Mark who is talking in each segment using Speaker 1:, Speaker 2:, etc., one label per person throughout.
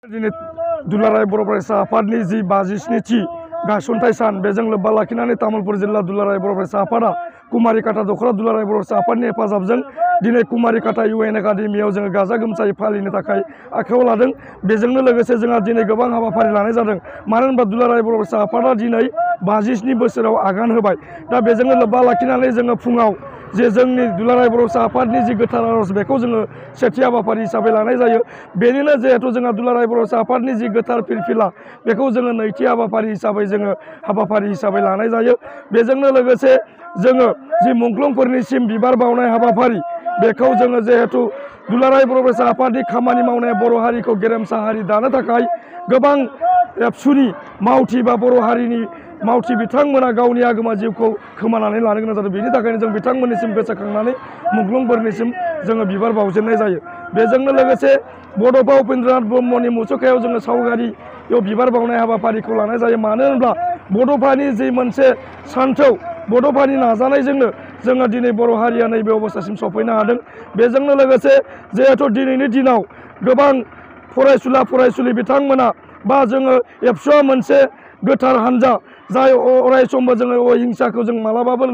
Speaker 1: दिनै दुलाराय बर' फरायसा आफादनि जि 52थि गायसनथाय सान बेजों लोब्बा लाखिनानै तामुलपुर जिल्ला दुलाराय बर' फरायसा आफादा कुमारिकाटा दख'रा दुलाराय बर' फरायसा आफादनि हेफाजाबजों दिनै कुमारिकाटा UN एकाडेमियाव जोङो गाजा गोमजायै फालिनो थाखाय आखायाव लादों। बेजोंनो लोगोसे जोंहा दिनै गोबां हाबाफारि लानाय जादों। मानो होनबा दुलाराय बर' फरायसा आफादा दिनै 52 बोसोराव आगान होबाय। दा बेजोंनो लोब्बा लाखिनानै जोङो फुङाव जे जोंनि दुलाराय बर' फरायसा आफादनि जि गोथार आर'ज बेखौ जोङो सेथि हाबाफारि हिसाबै लानाय जायो। बेनिनो जिहेथु जोंहा दुलाराय बर' फरायसा आफादनि जि गोथार फिरफिला बेखौ जोङो नैथि हाबाफारि हिसाबै लानाय जायो। बेजोंनो लोगोसे जोङो जि मुंख्लंफोरनिसिम बिबार बावनाय हाबाफारि बेखौ जोङो जिहेथु दुलाराय बर' फरायसा आफादनि खामानि मावनाया बर' हारिखौ गेरेमसा हारि दानो थाखाय गोबां एबसुनि मावथि बा बर' हारिनि मावथि बिथांमोना गावनि आगोमा जिउखौ खोमानानै लानो गोनां जादों। बेनि थाखायनो जों बिथांमोननिसिम गोसोखांनानै मुंख्लंफोरनिसिम जोङो बिबार बावजेननाय जायो। बेजोंनो लोगोसे बड'फा उपेन्द्रनाथ ब्रह्मनि मुसुखायाव जोङो सावगारियाव बिबार बावनाय हाबाफारिखौ लानाय जायो। मानो होनब्ला बड'फानि जि मोनसे सान्थौ बड'फानि नाजानायजोंनो जोङो दिनै बर' हारिया नैबे अबस्थासिम सफैनो हादों। बेजोंनो लोगोसे जिहेथु दिनैनि दिनाव गोबां फरायसुला बिथांमोना बा जोङो एबसुआ मोनसे गोथार हान्जा जाय अरायसमबो जोङो हिंसाखौ जों मालाबाबो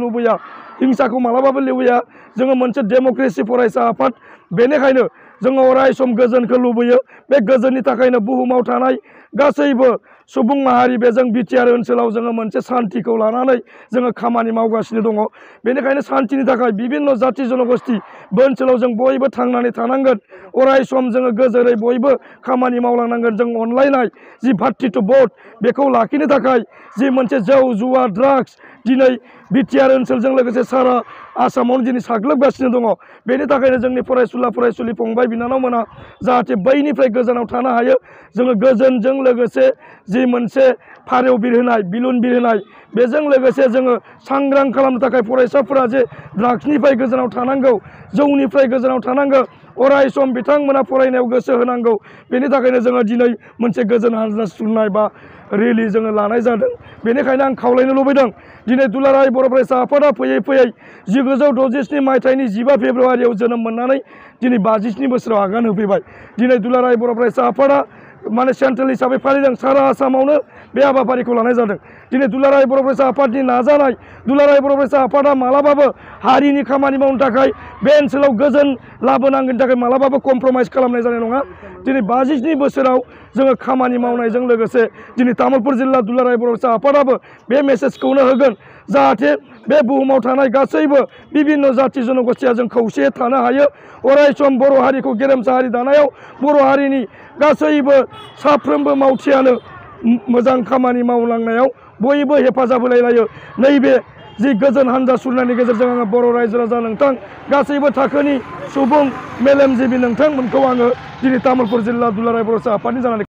Speaker 1: लुबैया जोङो मोनसे डेम'क्रेसि फरायसा आफाद। बेनिखायनो जोङो अरायसम गोजोनखौ लुबैयो। बे गोजोननि थाखायनो बुहुमाव थानाय गासैबो सुबुं माहारि बेजों बिटिआर ओनसोलाव जोङो मोनसे सान्थिखौ लानानै जोङो खामानि मावगासिनो दङ। बेनिखायनो सान्थिनि थाखाय बिभिन्न जाथि जनगोष्ठी बे ओनसोलाव जों बयबो थांनानै थानांगोन। अरायसम जोङो गोजोरै बयबो खामानि मावलांनांगोन। जों अनलायनाय जि भातृत्व बोध बेखौ लाखिनो थाखाय जि मोनसे जौ जुवा ड्राग्स दिनै बिटिआर ओनसोलजों लोगोसे सारा आसामावनो दिनै साग्लोबगासिनो दङ। बेनि थाखायनो जोंनि फरायसुलि फंबाय बिनानावमोना जाहाथे बैनिफ्राय गोजानाव थानो हायो। जोङो गोजोनजों लोगोसे जि मोनसे फारौ बिरहोनाय बिलुन बिरहोनाय बेजों लोगोसे जोङो सांग्रां खालामनो थाखाय फरायसाफोरा जे ड्राग्सनिफ्राय गोजानाव थानांगौ, जौनिफ्राय गोजानाव थानांगौ, अरायसम बिथांमोना फरायनायाव गोसो होनांगौ। बेनि थाखायनो जोङो दिनै मोनसे गोजोन हानजा सुरनाय बा रेलि जोङो लानाय जादों। बेनिखायनो आं खावलायनो लुबैदों दिनै दुलाराय बर' फरायसा आफादा फैयै 1967 मायथाइनि 15 फेब्रुवारियाव जोनोम मोननानै दिनै 52 बोसोराव आगान होफैबाय। दिनै दुलाराय बर' फरायसा आफादा माने सेन्ट्रेल हिसाबै फालिदों। सारा आसामावनो बे हाबाफारिखौ लानाय जादों। दिनै दुलाराय बर' फरायसा आफादनि नाजानाय दुलाराय बर' फरायसा आफादा मालाबाबो हारिनि खामानि मावनो थाखाय बे ओनसोलाव गोजोन लाबोनांगौनि थाखाय मालाबाबो कमप्रमाइज खालामनाय जानाय नङा। दिनै 52 बोसोराव जोङो खामानि मावनायजों लोगोसे दिनै तामुलपुर जिल्ला दुलाराय बर' फरायसा आफादाबो बे मेसेजखौनो होगोन जाहाथे बे बुहुमाव थानाय गासैबो बिभिन्न जाथि जनगोष्ठीया जों खौसेयै थानो हायो। अरायसम बर' हारिखौ गेरेमसा हारि दानायाव बर' हारिनि गासैबो साफ्रोमबो मावथियानो मोजां खामानि मावलांनायाव बयबो हेफाजाब होलायलायो। नैबे जि गोजोन हान्जा सुरनायनि गेजेरजों आङो बर' रायजो राजा नोंथां गासैबो थाखोनि सुबुं मेलेमजिबि नोंथांमोनखौ आङो दिनै तामुलपुर जिल्ला दुलाराय बर' फरायसा आफादनि जानानै